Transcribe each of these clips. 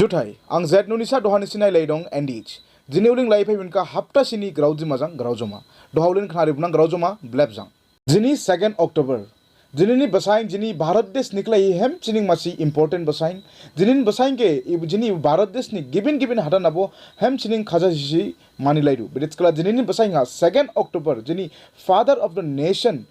जुथाई आं जेट नुनिसा दहानि सिनाय लाइदं एनडीच जिनेउलिं लाइफाइ उनका हप्ता सिनी ग्राउजी मजां ग्राउजमा दहाउलिन खानारि बुनां ग्राउजमा ब्लेबजां जिनी 2 अक्टोबर जिनी बसाइन जिनी भारत देश निकलाई हेम चिनिंग मासी इम्पोर्टेंट बसाइन जिनी बसाइन के जिनी भारत देश नि गिबिन हादा नबो हेम चिनिंग खाजा सिसी मानि लाइदु बिदिसकला जिनी बसाइन हा 2 अक्टोबर जिनी फादर ऑफ द नेशन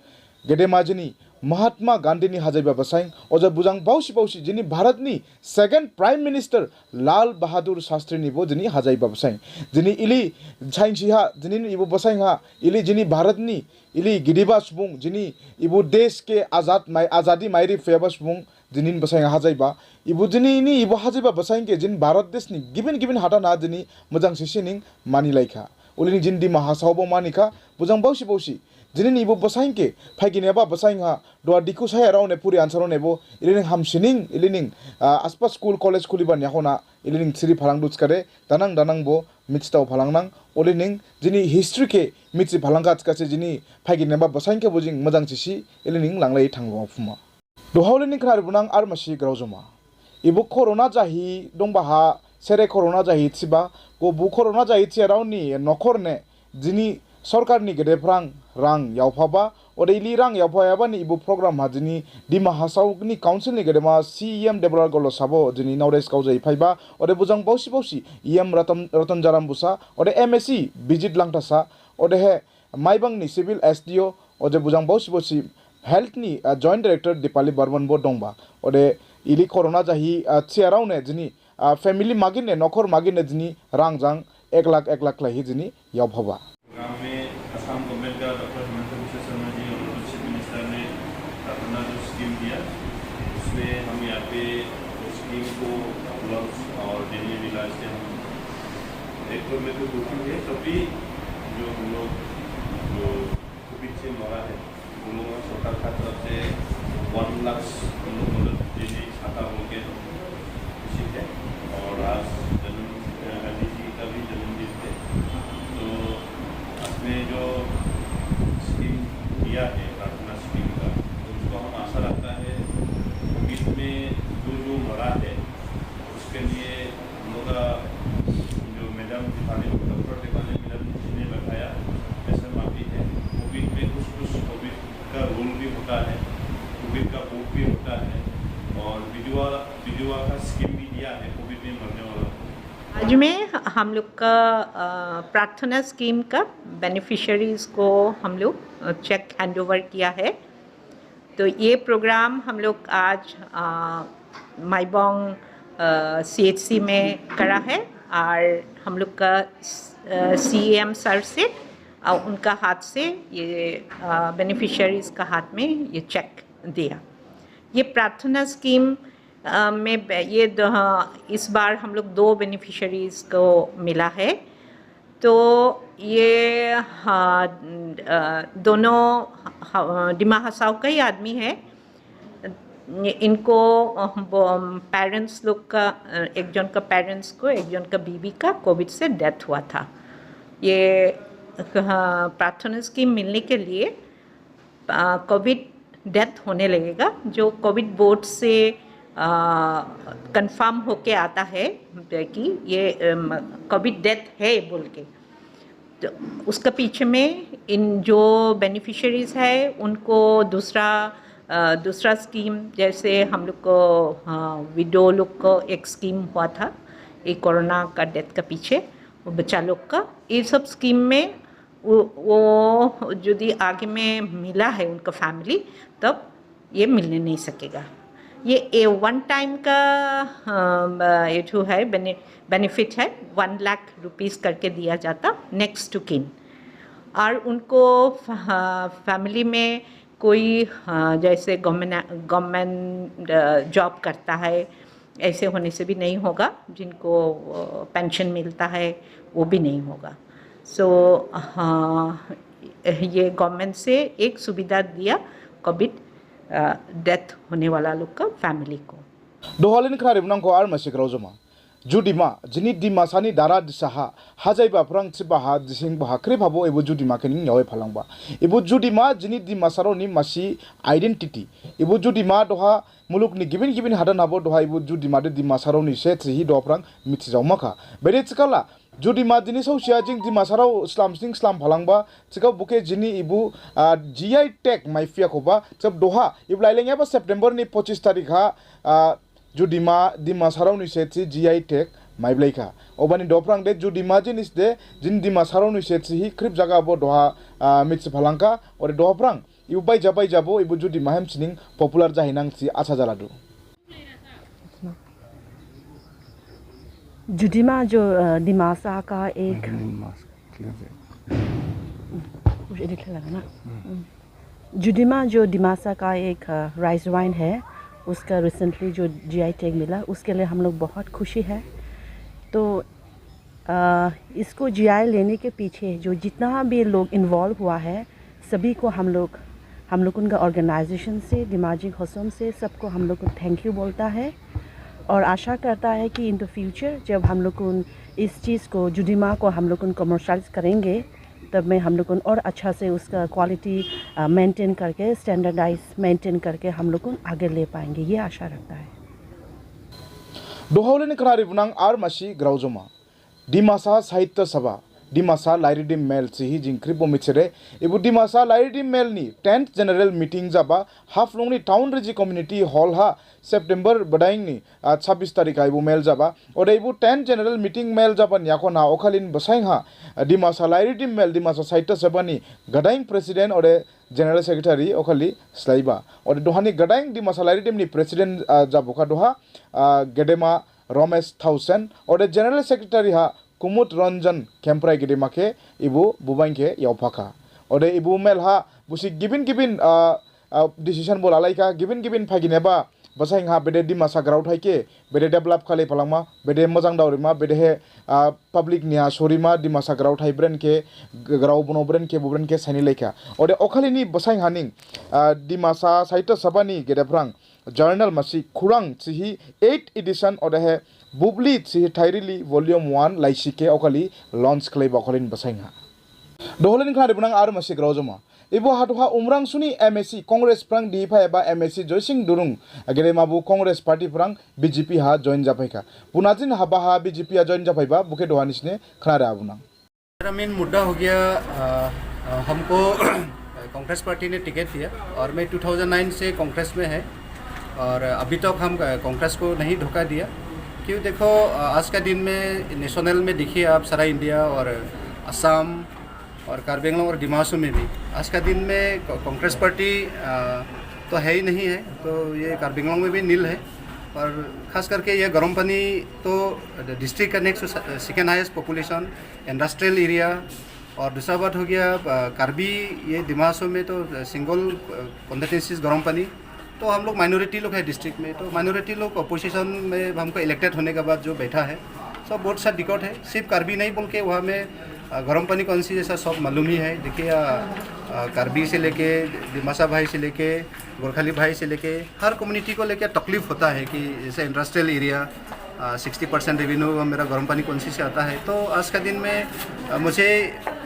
गेदेमा जिनी महात्मा गांधी नि हाजाइबा बसाइन अजा बुजां बाउसी जिनी भारत नि second prime minister Lal Bahadur Shastri नि बो जिनी हाजाइबा बसाइन जिनी इली छाइनसिहा जिनी इबो बसाइन हा इली जिनी भारत नि इली गिदिबा सुबुं जिनी इबो देश के आजादी मायरी फेबा सुबुं जिनी बसाइन हाजाइबा इबो जिनी इबो हाजाइबा बसाइन के जिन भारत देश नि गिबिन हादा ना जिनी मोजां सिसिनिं मानि लाइखा उलिनि जिन दिमा हासावबो मानिखा बुजां बाउसी जिनी इबो बसाइन के फाइगिनेबा बसाइन हा दवा दिखु साया रावने पुरी आंसर नेबो इलिनिं हामसिनिं इलिनिं आसपा स्कूल कॉलेज खुलिबा न्याखोना इलिनिं सिरि फालांग दुचकारे दानां बो मिथिताव फालांनां ओलिनिं जिनी हिस्ट्री के मिथि फालांगा आजकासे जिनी फाइगिनेबा बसाइन के बुजिं मोजां सिसि इलिनिं लांलाय थांगो फुमा दहावलिनिं खानारि बुनां आर मासि ग्रावजमा इबो कोरोना जाहि दंबाहा सेरे कोरोना जाहि थिबा गो बु कोरोना जाहि थियारावनि नखरने जिनी सरकार नि गेदेफ्रां रां यावफाबा ओदैली रां यावफायाबानि इबो प्रोग्राम हाजिनी दिमा हासावनि काउन्सिल नि गेदेमा सीएम देबरार गलो साबो जिनी नवरेस गावजाय फाइबा ओदे बुजां बाउसी ईएम रतन जाराम बुसा ओदे एमएससी बिजित लांटासा ओदे हे माइबांनि सिविल एसडीओ ओदे बुजां बाउसी हेल्थ नि जॉइंट डायरेक्टर दीपाली बर्मन बो दंबा ओदे इली कोरोना जाहि थियारावने जिनी फैमिली मागिने नखर मागिने जिनी रां जां 1 लाख लाहि जिनी यावफाबा गाँव में असम गवर्नमेंट का डॉक्टर हेमंत बिश्व शर्मा जी और चीफ मिनिस्टर ने अपना जो स्कीम दिया उसमें हम यहाँ पे उस स्कीम को ग्लव्स और डेली इलाज से हम एक तो में तो दुखी है तभी जो हम लोग जो कोविड से मरा है उन लोगों को सरकार की तरफ से 1 लाख हम लोग मदद डेली खाता होंगे खुशी है और आज गांधी जी का भी जन्मदिन है तो में जो स्कीम दिया है प्रार्थना स्कीम का तो उसको हम आशा रखता है कोविड में जो मरा है उसके लिए हम लोग का जो मैडम डॉक्टर टिपाली मैडम जी ने बताया ऐसा माफी है कोविड में कुछ कोविड का रोल भी होता है कोविड का बोर्ड भी होता है और विधवा का स्कीम भी दिया है कोविड में मरने वाला आज में हम लोग का प्रार्थना स्कीम का बेनिफिशरीज़ को हम लोग चेक हैंडओवर किया है। तो ये प्रोग्राम हम लोग आज माइबोंग सीएचसी में करा है और हम लोग का सीएम सर से उनका हाथ से ये बेनिफिशरीज़ का हाथ में ये चेक दिया। ये प्रार्थना स्कीम में ये इस बार हम लोग 2 बेनिफिशरीज़ को मिला है। तो ये दोनों दिमा हसाव का ही आदमी है। इनको पेरेंट्स लोग का एक जन का पेरेंट्स को एक जन का बीबी का कोविड से डेथ हुआ था। ये प्रार्थना स्कीम मिलने के लिए कोविड डेथ होने लगेगा जो कोविड बोर्ड से कंफर्म होके आता है कि ये कोविड डेथ है बोल के। तो उसका पीछे में इन जो बेनिफिशरीज़ है उनको दूसरा स्कीम जैसे हम लोग को विडो लोग को एक स्कीम हुआ था ये कोरोना का डेथ का पीछे वो बच्चा लोग का ये सब स्कीम में वो यदि आगे में मिला है उनका फैमिली तब ये मिलने नहीं सकेगा। ये 1 टाइम का ये जो है बेनिफिट है 1 लाख रुपीस करके दिया जाता नेक्स्ट टू किन। और उनको फैमिली में कोई जैसे गवर्नमेंट जॉब करता है ऐसे होने से भी नहीं होगा, जिनको पेंशन मिलता है वो भी नहीं होगा। सो ये गवर्नमेंट से एक सुविधा दिया कोविड डेथ होने वाला लोग का फैमिली को। दहालिन खानारि बुनांखौ आर मासि ग्रावजमा जुदिमा जिनी दिमासानी दारा दिसाहा हाजाइबा फ्रांग चिबाहा दिसिं बाहा क्रेभाबो एबो जुदिमा केनिं यावे फालांबा एबो जुदिमा जिनी दिमासारोनि मासी आइडेंटिटी एबो जुदिमा दहा मुलुकनि गिबिन गिबिन हादान हाबो दहा एबो जुदिमा दे दिमासारोनि से थ्रिहि दफ्रां मिथिजावमाखा बेरे चिकाला जुदिमा दिनि सौसिया जिं दिमासाराव इस्लाम सिं इस्लाम फालांबा चिकाव बुके जिनी एबो जीआई टैग माइफिया खोबा जब दोहा इब्लाइलेंयाबा सेप्टेम्बर नि 25 तारिखा जुदिमा दिमासारावनि सेथि जीआई टैग माइब्लाइका अबानि दफ्रां दे जुदिमा जिनिस दे जिन दिमासारावनि सेथि ही क्रिप जागा बो दोहा मिथि फालांका और दफ्रां इउ बाय जाबो इबो जुदिमा हेमसिनिं पपुलार जाहिनांसि आसा जालादु जुदिमा जो दिमासा का एक जुदिमा जो दिमासा का एक राइस वाइन है, उसका रिसेंटली जो जीआई टैग मिला, उसके लिए हम लोग बहुत खुशी है। तो इसको जीआई लेने के पीछे जो जितना भी लोग इन्वॉल्व हुआ है, सभी को हम लोग उनका ऑर्गेनाइजेशन से, दिमाजी हसम से सबको हम लोग को थैंक यू बोलता है और आशा करता है कि इन द फ्यूचर जब हम लोग इस चीज़ को जुदिमा को हम लोग कमर्शलाइज करेंगे, तब में हम लोग और अच्छा से उसका क्वालिटी मेंटेन करके, स्टैंडर्डाइज मेंटेन करके हम लोग आगे ले पाएंगे, ये आशा रखता है। दोहावलेनि खनारि बुनां आर मासी ग्राउजमा दिमासा साहित्य सभा दिमासा लाइरिडिम मेल सिहि जिंक्रिबो मिचरे एबो दिमासा लाइरिडिम मेल नि 10th जनरल मीटिंग जाबा हाफलंनि टाउन रिजि कम्युनिटी हॉल हा सेप्टेम्बर बडाइं नि 26 तारिखा एबो मेल जाबा और एबो 10th जनरल मीटिंग मेल जाबा याखना अखालिन बसाइं हा दिमासा लाइरिडिम मेल दिमासा साहित्य सभा नि गडाइं प्रेसिडेंट और जनरल सेक्रेटारी अखालि स्लाइबा और दोहानि गडाइं दिमासा लाइरिडिम नि प्रेसिडेंट जाबोखा दोहा गेदेमा रमेश थाउसेन और जनरल सेक्रेटारी हा कुमुद रंजन केम्प्राय गेदेमाखे इबो बुबाइंके यावफाखा और इबो मेल हा बुसि गिबिन डिसीजन बोलालाइका गिबिन फागिनेबा बसाइं हा बेदे दिमासा ग्राउट हाइके बेदे डेभलप खाले फलांमा बेदे मोजां दावरिमा बेदे पब्लिक निया सरिमा दिमासा ग्राउट हाइ ब्रेन के ग्राउ बनो ब्रेन के साइनि लेखा और अखालिनि बसाइं हानिं दिमासा साहित्य सभानि गेदेफ्रां जर्नल मासी खुरां सिहि 8 एडिशन और है बुबली सिहि थाइरिली वॉल्यूम 1 लाइसिके अखालि लॉन्च खालाइबा अखालिन बसाइंहा दोहलिन खारि बुनां आर मासी ग्राउजमा इबो हाथोहा उमरां सुनि एमएससी कांग्रेस फ्रां दिफा एबा एमएससी जयसिंह दुरुं गेदेमाबु कांग्रेस पार्टी फ्रां बीजेपी हा जॉइन जाफाइका पुनाजिन हाबा हा बीजेपी हा जॉइन जाफाइबा बुके दोहानिसने खनारे आबुना मेरा मेन मुद्दा हो गया हमको कांग्रेस पार्टी ने टिकट दिया और मैं 2009 से कांग्रेस में है और अभी तक हम कांग्रेस को नहीं धोखा दिया। क्यों देखो आज का दिन में नेशनल में देखिए आप सारा इंडिया और असम और कार्बी आंगलॉन्ग और डिमासू में भी आज का दिन में कांग्रेस पार्टी तो है ही नहीं है, तो ये कार्बी आंगलॉन्ग में भी नील है और ख़ास करके ये गर्म पानी तो डिस्ट्रिक्ट का next second highest population industrial area और दूसरा बात हो गया कार्बी ये डिमासू में तो सिंगल कॉन्स्टिट्यूंसीज गर्म पानी, तो हम लोग माइनॉरिटी लोग है डिस्ट्रिक्ट में, तो माइनॉरिटी लोग अपोजिशन में हमको इलेक्टेड होने के बाद जो बैठा है सब बहुत सा दिक्कत है। सिर्फ कार्बी नहीं बोल के वहाँ में गर्म पानी कौन सी जैसा सब मालूम ही है। देखिए कार्बी से लेके दिमासा भाई से लेके गोरखाली भाई से लेके हर कम्युनिटी को लेके तकलीफ होता है कि जैसे इंडस्ट्रियल एरिया 60% रेवेन्यू मेरा गर्म पानी कौन सी से आता है। तो आज का दिन में मुझे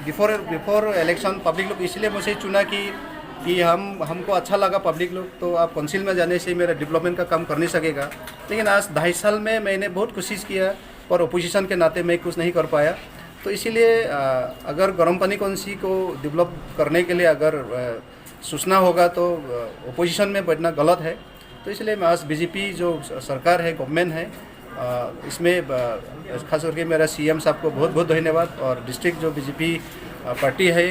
बिफोर इलेक्शन पब्लिक लोग इसलिए मुझे चुना कि हमको अच्छा लगा पब्लिक लोग, तो आप काउंसिल में जाने से मेरा डेवलपमेंट का काम कर नहीं सकेगा। लेकिन आज 2.5 साल में मैंने बहुत कोशिश किया और ओपोजिशन के नाते मैं कुछ नहीं कर पाया, तो इसीलिए अगर गर्म पानी कौंसी को डेवलप करने के लिए अगर सोचना होगा तो ओपोजिशन में बैठना गलत है। तो इसलिए मैं आज बीजेपी जो सरकार है, गवर्नमेंट है, इसमें खास करके मेरा सीएम साहब को बहुत बहुत धन्यवाद और डिस्ट्रिक्ट जो बीजेपी पार्टी है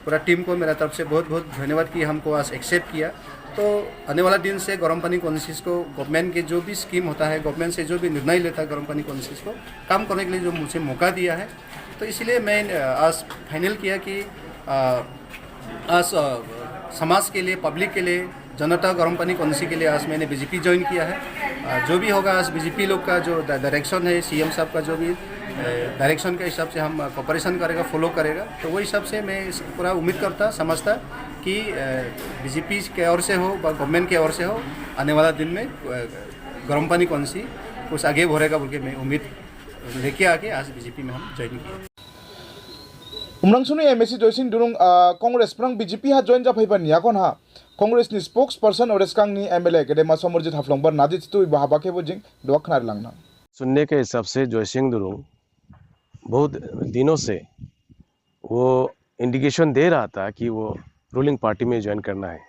पूरा टीम को मेरा तरफ से बहुत बहुत धन्यवाद कि हमको आज एक्सेप्ट किया। तो आने वाला दिन से गर्म पानी कॉन्सिस को गवर्नमेंट के जो भी स्कीम होता है, गवर्नमेंट से जो भी निर्णय लेता है गर्म पानी कॉन्सिस को काम करने के लिए जो मुझे मौका दिया है, तो इसलिए मैं आज फाइनल किया कि आज समाज के लिए, पब्लिक के लिए, जनता गर्म पानी कॉन्सी के लिए आज मैंने बीजेपी ज्वाइन किया है। जो भी होगा आज बीजेपी लोग का जो डायरेक्शन है, सीएम साहब का जो भी डायरेक्शन के हिसाब से हम कोऑपरेशन करेगा, फॉलो करेगा, तो वही हिसाब से मैं पूरा उम्मीद करता समझता कि बीजेपी के ओर से हो, गवर्नमेंट के ओर से हो, आने वाला दिन में गर्म पानी कौन सी कुछ आगे बढ़ेगा बोल के मैं उम्मीद लेके आके आज बीजेपी में हम ज्वाइन किए। उमरांसुनी एमएससी जयसिंह दुरुंग कांग्रेस प्रंग बीजेपी हा जॉइन जाफैबा नियाकोन हा कांग्रेस नि स्पोक्स पर्सन और स्कांग नि एमएलए गेदेमा समरजित हाफलंबर नाजित तुई बहाबाके बोजिंग दुआ खनार लांगना। सुनने के हिसाब से जयसिंह दुरुंग बहुत दिनों से वो इंडिकेशन दे रहा था कि वो रूलिंग पार्टी में ज्वाइन करना है,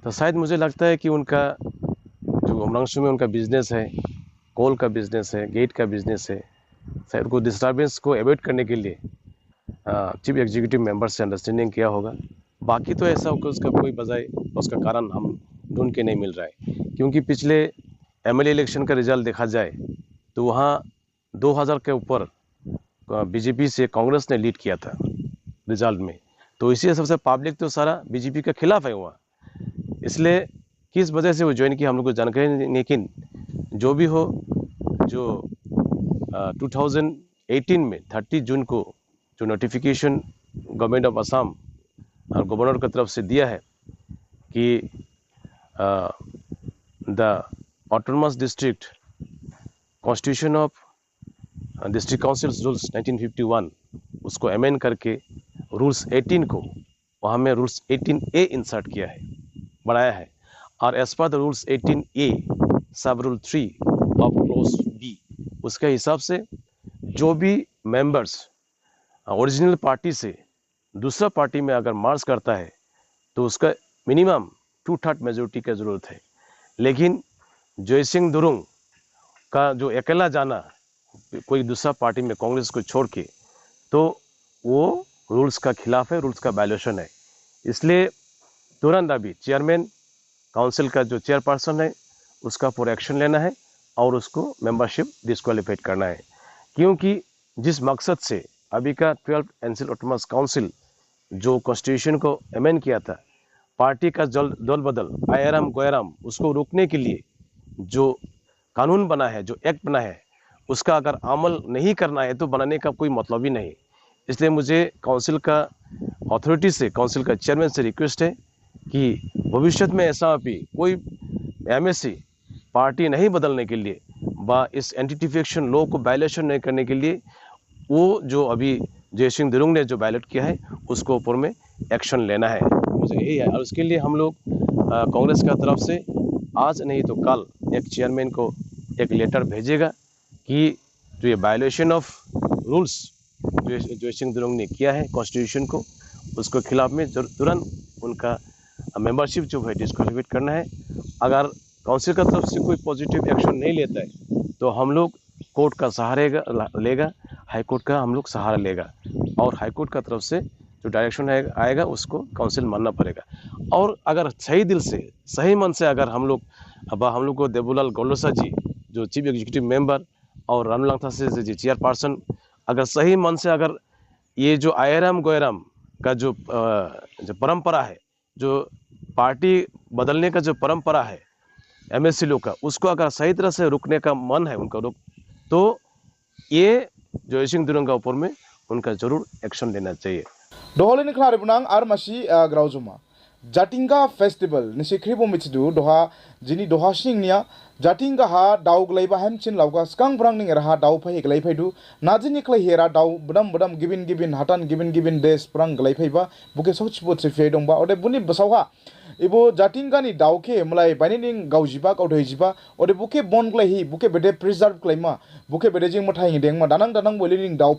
तो शायद मुझे लगता है कि उनका जो उमरांसु में उनका बिजनेस है, कोल का बिजनेस है, गेट का बिजनेस है, शायद को डिस्टर्बेंस को अवॉइड करने के लिए चीफ एग्जीक्यूटिव मेंबर से अंडरस्टैंडिंग किया होगा। बाकी तो ऐसा उसका कोई बजाय उसका कारण हम ढूंढ के नहीं मिल रहा है, क्योंकि पिछले एमएलए इलेक्शन का रिजल्ट देखा जाए तो वहाँ 2000 के ऊपर बीजेपी से कांग्रेस ने लीड किया था रिजल्ट में, तो इसी हिसाब से पब्लिक तो सारा बीजेपी के खिलाफ है वहाँ, इसलिए किस वजह से वो ज्वाइन किया हम लोग को जानकारी नहीं। लेकिन जो भी हो, जो 2018 में 30 जून को जो नोटिफिकेशन गवर्नमेंट ऑफ असम और गवर्नर की तरफ से दिया है कि the autonomous district constitution of district councils rules 1951 उसको अमेंड करके रूल्स 18 को वहाँ में रूल्स 18A इंसर्ट किया है, बढ़ाया है, और as per the rules 18A सब रूल 3 ऑफ क्लोज B उसके हिसाब से जो भी मेंबर्स ओरिजिनल पार्टी से दूसरा पार्टी में अगर मार्च करता है तो उसका मिनिमम 2/3 मेजोरिटी की ज़रूरत है। लेकिन जयसिंह दुरुंग का जो अकेला जाना कोई दूसरा पार्टी में कांग्रेस को छोड़ के, तो वो रूल्स का खिलाफ है, रूल्स का वायलेशन है। इसलिए तुरंत अभी चेयरमैन काउंसिल का जो चेयरपर्सन है उसका पूरा एक्शन लेना है और उसको मेंबरशिप डिस्क्वालीफाइड करना है, क्योंकि जिस मकसद से अभी का 12th एनसीएल ऑटोनमस काउंसिल जो कॉन्स्टिट्यूशन को अमेंड किया था, पार्टी का दल बदल आयराम गोयराम उसको रोकने के लिए जो कानून बना है, जो एक्ट बना है, उसका अगर अमल नहीं करना है तो बनाने का कोई मतलब ही नहीं। इसलिए मुझे काउंसिल का अथॉरिटी से, काउंसिल का चेयरमैन से रिक्वेस्ट है कि भविष्य में ऐसा भी कोई एमएससी पार्टी नहीं बदलने के लिए व इस एंटीटिफिकेशन लॉ को वायलेशन नहीं करने के लिए वो जो अभी जयसिंह दुरुंग ने जो वायलेट किया है उसको ऊपर में एक्शन लेना है, मुझे यही है। और उसके लिए हम लोग कांग्रेस का तरफ से आज नहीं तो कल एक चेयरमैन को एक लेटर भेजेगा कि जो ये वायलेशन ऑफ रूल्स जो जयसिंह दुरुंग ने किया है कॉन्स्टिट्यूशन को, उसको खिलाफ में तुरंत उनका मेंबरशिप जो है डिस्क्वालीफाइड करना है। अगर काउंसिल का तरफ से कोई पॉजिटिव एक्शन नहीं लेता है तो हम लोग कोर्ट का सहारा लेगा, हाई कोर्ट का हम लोग सहारा लेगा, और हाई कोर्ट का तरफ से जो डायरेक्शन आएगा उसको काउंसिल मानना पड़ेगा। और अगर सही दिल से, सही मन से अगर हम लोग को देवुलाल गौलोसा जी जो चीफ एग्जीक्यूटिव मेंबर और रामलांथा से जी चेयरपर्सन, अगर सही मन से अगर ये जो आयराम गोयराम का जो परंपरा है, जो पार्टी बदलने का जो परंपरा है एमएससी लोग का, उसको अगर सही तरह से रुकने का मन है उनका तो ये जयसिंह दुरुंग का ऊपर में उनका जरूर एक्शन लेना चाहिए। दोहलेनि खनारिबुनां आर मासी ग्राउजुमा जाटिंगा फेस्टिवल निसिख्रिबो मिथिदु दोहा जिनि दोहा सिंगनिया जाटिंगा हा दाउ ग्लैबा हेमचिन लाउगा स्कां ब्रांनिंग रहा दाउ फै ग्लैफैदु नाजिनि क्लैहेरा दाउ बदम गिबिन हाटान गिबिन देश प्रां ग्लैफैबा बुके सौचिबो त्रिफे दंबा ओदे बुनि बसावहा इबो जाटिंगानि दाउके मलाई बाइनिं गावजिबा गावदैजिबा ओदे बुके बन ग्लैहि बुके बेदे प्रिजर्व क्लैमा बुके बेदे जिं मथाइ देंमा दानां बोलिनिं दाउ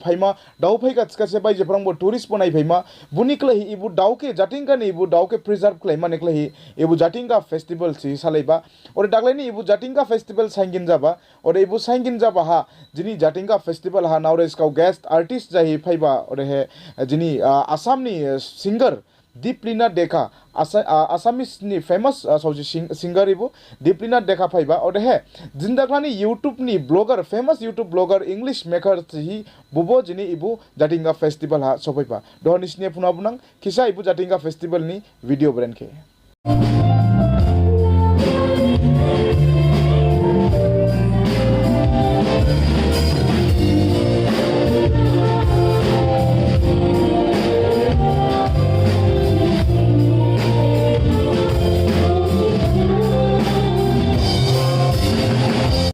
फैगा थिकासे बाइजे फ्रांबो टूरिस्ट बनाइ फैमा बुनि क्लैहि इबो दाउके जाटिंगानि इबो दाउके प्रिजर्व क्लैमा ने क्लैहि इबो जाटिंगा फेस्टिवल सि सालाइबा ओदे दाग्लाइनि इबो जाटिंगा फेस्टिवल साइंगिन जाबा ओदे इबो साइंगिन जाबा हा जिनि जाटिंगा फेस्टिवल हा नावरेस काउ गेस्ट आर्टिस्ट जाहि फैबा ओदे हे जिनि आसामनि सिंगर दीपलिना देखा आसामिसनि फेमस सौजी सिंगर इबो दीपलिना देखा फैबा ओदे हे जिंदाग्लानि यूट्यूब नि blogger famous YouTube blogger English maker ही बुबो जिनि इबो जाटिंगा फेस्टिवल हा सफैबा दोहनिसनि फुनाबुनां किसा इबो जाटिंगा फेस्टिवल नि वीडियो ब्रेन के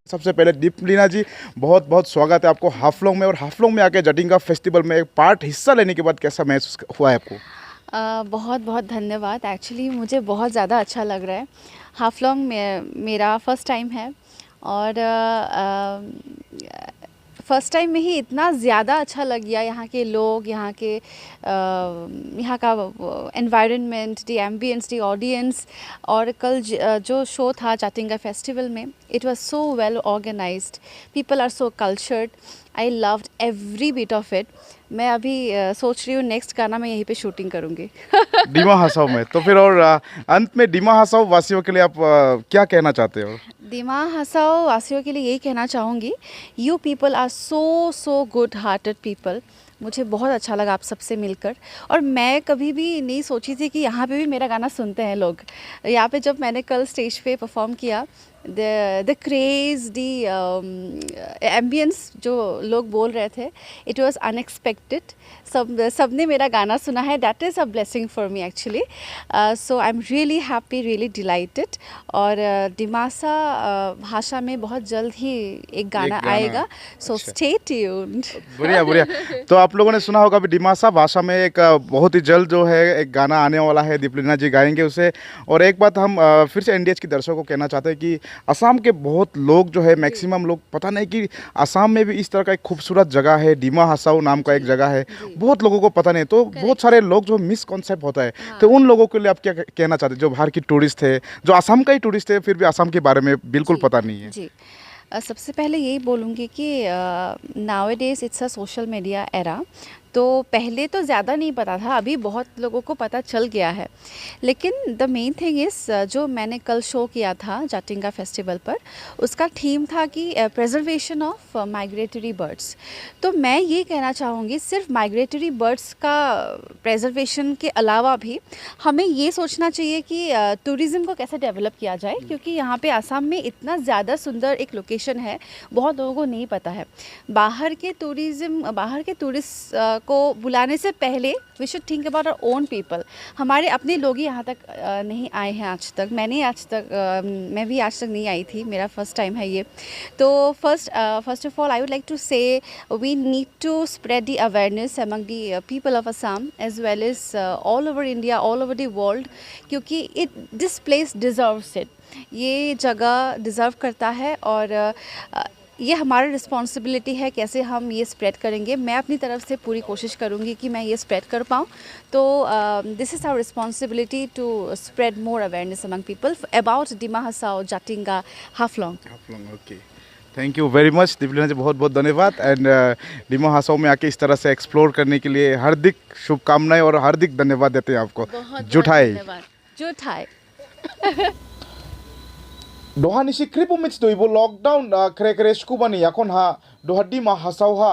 सबसे पहले दीपलीना जी बहुत बहुत स्वागत है आपको हाफलोंग में, और हाफलोंग में आके जटिंगा फेस्टिवल में एक पार्ट हिस्सा लेने के बाद कैसा महसूस हुआ है आपको? बहुत बहुत धन्यवाद। एक्चुअली मुझे बहुत ज़्यादा अच्छा लग रहा है। हाफलोंग में मेरा फर्स्ट टाइम है और फर्स्ट टाइम में ही इतना ज़्यादा अच्छा लग गया। यहाँ के लोग, यहाँ का environment, the ambience, the audience, और कल जो शो था जाटिंगा फेस्टिवल में, it was so well organised, people are so cultured, I loved every bit of it. मैं अभी सोच रही हूँ नेक्स्ट गाना मैं यहीं पे शूटिंग करूँगी। डिमा हसाओ में तो फिर, और अंत में डिमा हसाओ वासियों के लिए आप क्या कहना चाहते हो? दिमा हसाओ वासियों के लिए यही कहना चाहूँगी, you people are so good hearted people. मुझे बहुत अच्छा लगा आप सबसे मिलकर, और मैं कभी भी नहीं सोची थी कि यहाँ पे भी मेरा गाना सुनते हैं लोग। यहाँ पे जब मैंने कल स्टेज पे परफॉर्म किया, द क्रेज़, दी एम्बियंस जो लोग बोल रहे थे, इट वाज अनएक्सपेक्टेड। सबने मेरा गाना सुना है, that is a blessing for me actually. So I am really happy, really dilated. और दिमासा भाषा में बहुत जल्द ही एक गाना आएगा, सो स्टे ट्यून्ड। बढ़िया बढ़िया। तो आप लोगों ने सुना होगा अभी डिमासा भाषा में एक बहुत ही जल्द जो है एक गाना आने वाला है, दीपलीना जी गाएंगे उसे। और एक बात हम फिर से एनडीएच के दर्शकों को कहना चाहते हैं कि असम के बहुत लोग जो है, मैक्सिमम लोग पता नहीं कि असम में भी इस तरह का एक खूबसूरत जगह है, डिमा हसाओ नाम का एक जगह है, बहुत लोगों को पता नहीं। तो बहुत सारे लोग जो मिसकॉन्सेप्ट होता है, तो उन लोगों के लिए आप क्या कहना चाहते हैं जो बाहर की टूरिस्ट है, जो असम का ही टूरिस्ट है, फिर भी असम के बारे में बिल्कुल पता नहीं है? जी, सबसे पहले यही बोलूँगी कि nowadays it's a social media era. तो पहले तो ज़्यादा नहीं पता था, अभी बहुत लोगों को पता चल गया है। लेकिन द मेन थिंग इज़, जो मैंने कल शो किया था जाटिंगा फेस्टिवल पर, उसका थीम था कि प्रिजर्वेशन ऑफ माइग्रेटरी बर्ड्स। तो मैं ये कहना चाहूँगी, सिर्फ माइग्रेटरी बर्ड्स का प्रिजर्वेशन के अलावा भी हमें ये सोचना चाहिए कि टूरिज़्म को कैसे डेवलप किया जाए, क्योंकि यहाँ पे असम में इतना ज़्यादा सुंदर एक लोकेशन है, बहुत लोगों को नहीं पता है। बाहर के टूरिस्ट को बुलाने से पहले we should think about our own people. हमारे अपने लोग ही यहाँ तक नहीं आए हैं आज तक। मैं भी आज तक नहीं आई थी, मेरा फर्स्ट टाइम है ये। तो first of all I would like to say we need to spread the awareness among the people of Assam as well as all over India, all over the world, क्योंकि दिस प्लेस डिज़र्व्स इट। ये जगह deserve करता है, और ये हमारा responsibility है कैसे हम ये स्प्रेड करेंगे। मैं अपनी तरफ से पूरी कोशिश करूँगी कि मैं ये स्प्रेड कर पाऊँ। तो this is our responsibility to spread more awareness among people about Dima Hasao, Jatinga, Haflong. Okay, thank you very much Deeplina ji, बहुत बहुत धन्यवाद। एंड डिमा हसाओ में आके इस तरह से एक्सप्लोर करने के लिए हार्दिक शुभकामनाएं और हार्दिक धन्यवाद देते हैं आपको। जुटाई जुटाई दोहानी si kripo mits doibo lockdown kre kre skubani yakon ha dohadi ma hasau ha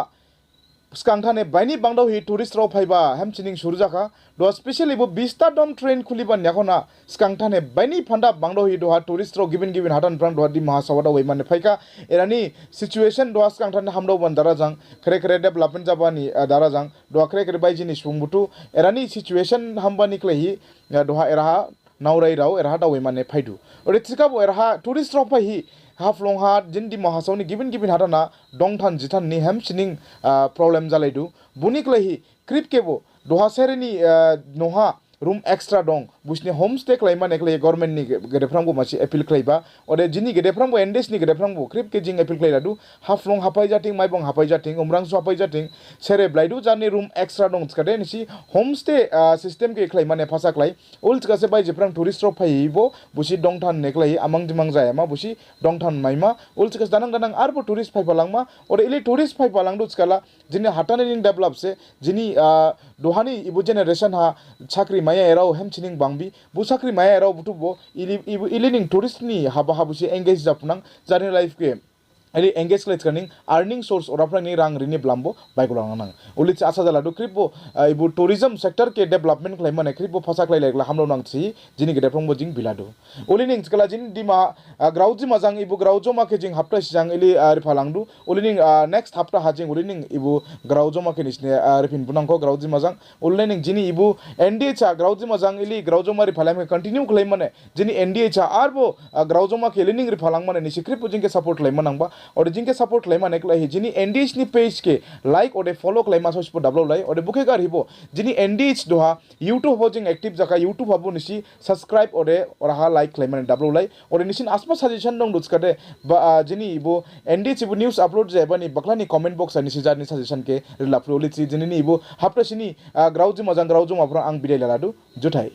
skangthane baini bangdau hi tourist ro phaiba hamchining surjaka do specially bo 20 dom train khuliban yakon ha skangthane baini phanda bangdau hi doha tourist ro given hatan prang dohadi ma hasau da weiman phaika erani situation do skangthane hamdo ban darajang kre kre development jabani darajang do kre kre baijini sumbutu erani situation hambani klei doha eraha नाउराई Rao एरहा दावे माने फाइदु ओरे थिका बो एरहा tourist रो फाइ हाफलोंग हा जिनदि महासावनि गिबिन हादाना दंथान जिथान नि हेम सिनिं प्रॉब्लम जालायदु बुनिक्लहि क्रिप केबो दोहा सेरेनि नोहा रूम एक्स्ट्रा दं बुसनि होम स्टे क्लाइमा नेक्ले गवर्नमेंट नि गेदेफ्रांगो मासि अपील क्लाइबा ओरे जिनि गेदेफ्रांगो एनडेस नि गेदेफ्रांगो क्रिप के जिं अपील क्लाइलादु हाफलोंग हापाइ जाथिं माइबं हापाइ जाथिं उमरांसु हापाइ जाथिं सेरे ब्लाइदु जानि रूम एक्स्ट्रा दं छकादे निसि होम स्टे सिस्टम के क्लाइमा ने फासा क्लाइ उल्ट गासे बाइ जेफ्रां टूरिस्ट रो फाइबो बुसि दंथान नेक्लाइ आमंग दिमांग जायामा बुसि दंथान माइमा उल्ट गास दानां आरबो टूरिस्ट फाइफालांगमा ओरे इले टूरिस्ट फाइफालांदु छकाला जिनि हाटानि रिं डेभलप से जिनि दोहानि इबु जेनेरेशन हा साख्रि माया एराव हेमचिनिं बांबी बु साख्रि माया एराव बुटुबो इलिनिं टूरिस्ट नि हाबा हाबुसि एंगेज जापुनां जानि लाइफ के ali engage klait kaning earning source ora prang ni rang rini blambo bai kulang nang ulit asa jala do kripo ibu tourism sector ke development klai mane kripo phasa klai lekla hamlo nang chi jini gede prong bojing bilado ulining skala jin dima grauji majang ibu graujo ma ke jing hapta sijang ili riphalangdu ulining next hapta hajing ulining ibu graujo ma ke nisne ripin bunang ko grauji majang ulining jini ibu NDA cha grauji majang ili graujo ma riphalam ke continue klai mane jini NDA cha arbo graujo ma ke lining riphalang mane ni sikripo jing ke support klai manang ba और जिनके support लाइमा नेकला ही जिनी एनडीएच नि page के like और follow clima सोच पर double लाई और bouquet गार हिबो जिनी एनडीएच दोहा YouTube हो जिंग एक्टिव जका यूट्यूब हबो निसी सब्सक्राइब और हा लाइक क्लाइमा डबल लाई और निसिन आसमा सजेशन दं दुस कदे जिनी इबो एनडीएच इबो न्यूज़ अपलोड जायबानी बखलानी कमेंट बॉक्स नि सिजारनि सजेशन के रिलाफ्लोली छि जिनी इबो हाप्तासिनी ग्राउजि मजां ग्राउजो माफ्रा आं बिदाय लादु जुथाय